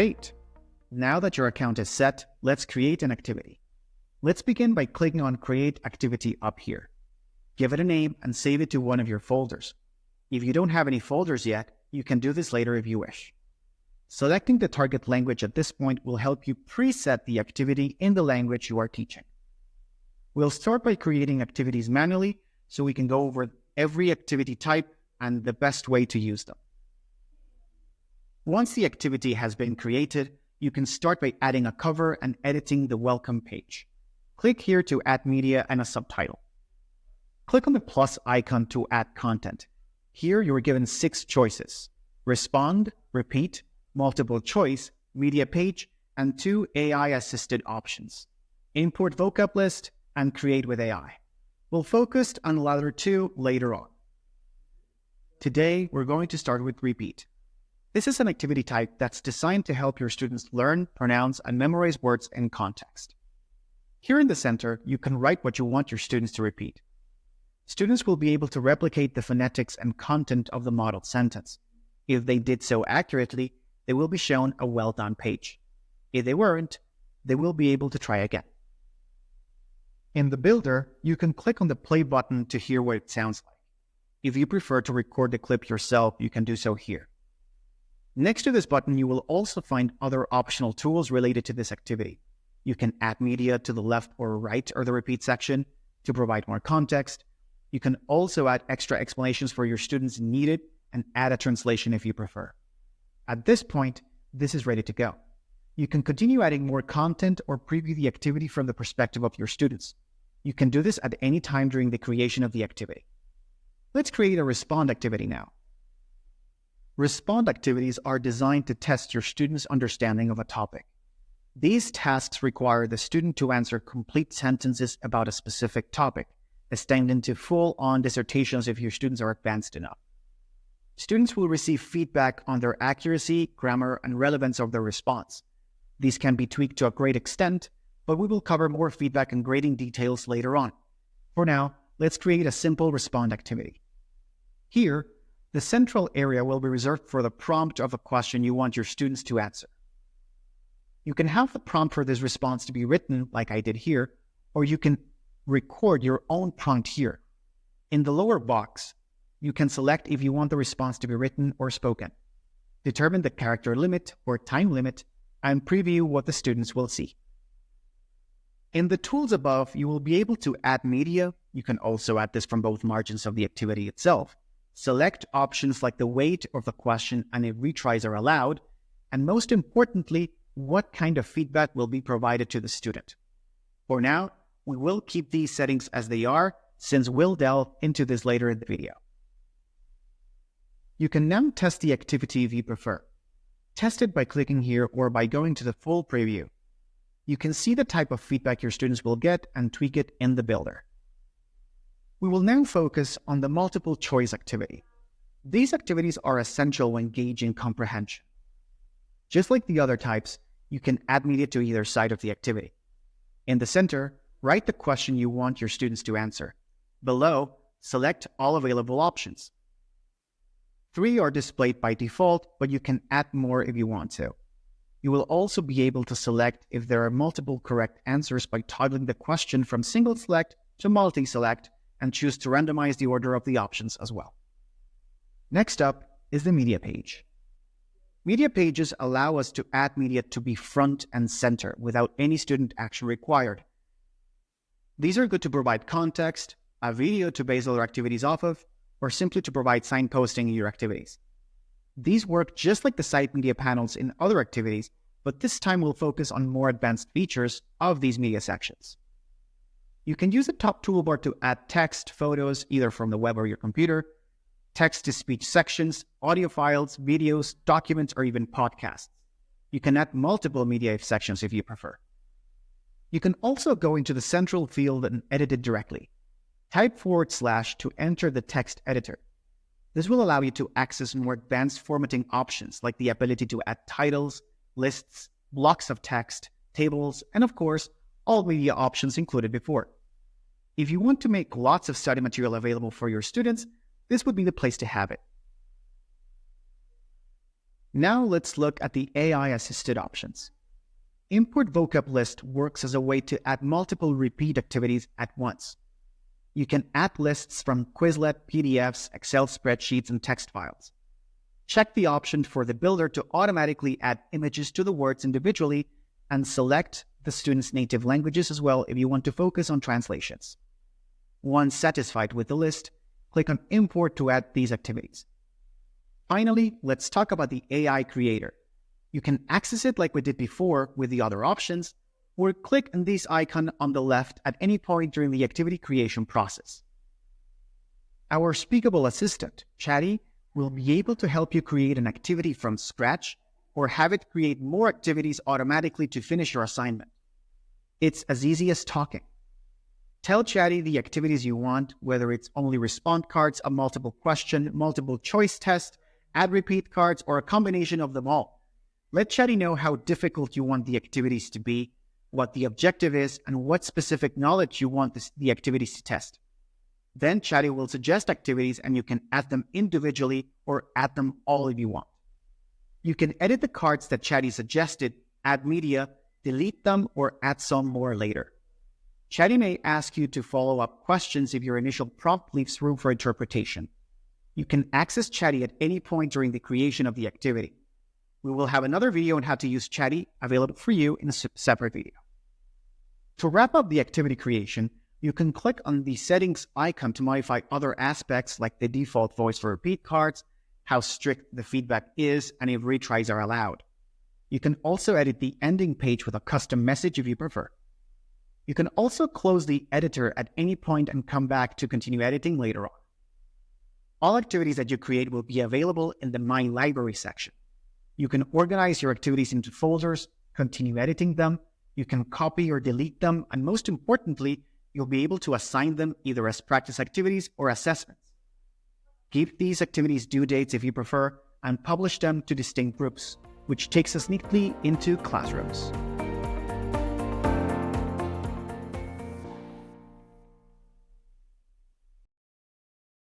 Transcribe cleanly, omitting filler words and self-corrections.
Great! Now that your account is set, let's create an activity. Let's begin by clicking on Create Activity up here. Give it a name and save it to one of your folders. If you don't have any folders yet, you can do this later if you wish. Selecting the target language at this point will help you preset the activity in the language you are teaching. We'll start by creating activities manually so we can go over every activity type and the best way to use them. Once the activity has been created, you can start by adding a cover and editing the welcome page. Click here to add media and a subtitle. Click on the plus icon to add content. Here you are given 6 choices: respond, repeat, multiple choice, media page, and 2 AI-assisted options: import vocab list and create with AI. We'll focus on the latter 2 later on. Today, we're going to start with repeat. This is an activity type that's designed to help your students learn, pronounce, and memorize words in context. Here in the center, you can write what you want your students to repeat. Students will be able to replicate the phonetics and content of the modeled sentence. If they did so accurately, they will be shown a well done page. If they weren't, they will be able to try again. In the builder, you can click on the play button to hear what it sounds like. If you prefer to record the clip yourself, you can do so here. Next to this button, you will also find other optional tools related to this activity. You can add media to the left or right of the repeat section to provide more context. You can also add extra explanations for your students needed and add a translation if you prefer. At this point, this is ready to go. You can continue adding more content or preview the activity from the perspective of your students. You can do this at any time during the creation of the activity. Let's create a respond activity now. Respond activities are designed to test your students' understanding of a topic. These tasks require the student to answer complete sentences about a specific topic, extending to full-on dissertations if your students are advanced enough. Students will receive feedback on their accuracy, grammar, and relevance of their response. These can be tweaked to a great extent, but we will cover more feedback and grading details later on. For now, let's create a simple respond activity. Here, the central area will be reserved for the prompt of a question you want your students to answer. You can have the prompt for this response to be written like I did here, or you can record your own prompt here. In the lower box, you can select if you want the response to be written or spoken. Determine the character limit or time limit and preview what the students will see. In the tools above, you will be able to add media. You can also add this from both margins of the activity itself. Select options like the weight of the question and if retries are allowed, and most importantly, what kind of feedback will be provided to the student. For now, we will keep these settings as they are, since we'll delve into this later in the video. You can now test the activity if you prefer. Test it by clicking here or by going to the full preview. You can see the type of feedback your students will get and tweak it in the builder. We will now focus on the multiple choice activity. These activities are essential when gauging comprehension. Just like the other types, you can add media to either side of the activity. In the center, write the question you want your students to answer. Below, select all available options. 3 are displayed by default, but you can add more if you want to. You will also be able to select if there are multiple correct answers by toggling the question from single select to multi-select and choose to randomize the order of the options as well. Next up is the media page. Media pages allow us to add media to be front and center without any student action required. These are good to provide context, a video to base other activities off of, or simply to provide signposting in your activities. These work just like the side media panels in other activities, but this time we'll focus on more advanced features of these media sections. You can use the top toolbar to add text, photos, either from the web or your computer, text-to-speech sections, audio files, videos, documents, or even podcasts. You can add multiple media sections if you prefer. You can also go into the central field and edit it directly. Type / to enter the text editor. This will allow you to access more advanced formatting options like the ability to add titles, lists, blocks of text, tables, and of course, all media options included before. If you want to make lots of study material available for your students, this would be the place to have it. Now let's look at the AI-assisted options. Import vocab list works as a way to add multiple repeat activities at once. You can add lists from Quizlet, PDFs, Excel spreadsheets, and text files. Check the option for the builder to automatically add images to the words individually, and select the student's native languages as well if you want to focus on translations. Once satisfied with the list, click on Import to add these activities. Finally, let's talk about the AI Creator. You can access it like we did before with the other options, or click on this icon on the left at any point during the activity creation process. Our Speakable assistant, Chatty, will be able to help you create an activity from scratch or have it create more activities automatically to finish your assignment. It's as easy as talking. Tell Chatty the activities you want, whether it's only response cards, a multiple question, multiple choice test, add repeat cards, or a combination of them all. Let Chatty know how difficult you want the activities to be, what the objective is, and what specific knowledge you want the activities to test. Then Chatty will suggest activities and you can add them individually or add them all if you want. You can edit the cards that Chatty suggested, add media, delete them, or add some more later. Chatty may ask you to follow up questions if your initial prompt leaves room for interpretation. You can access Chatty at any point during the creation of the activity. We will have another video on how to use Chatty available for you in a separate video. To wrap up the activity creation, you can click on the settings icon to modify other aspects like the default voice for repeat cards, how strict the feedback is, and if retries are allowed. You can also edit the ending page with a custom message if you prefer. You can also close the editor at any point and come back to continue editing later on. All activities that you create will be available in the My Library section. You can organize your activities into folders, continue editing them, you can copy or delete them, and most importantly, you'll be able to assign them either as practice activities or assessments. Keep these activities due dates if you prefer, and publish them to distinct groups, which takes us neatly into classrooms.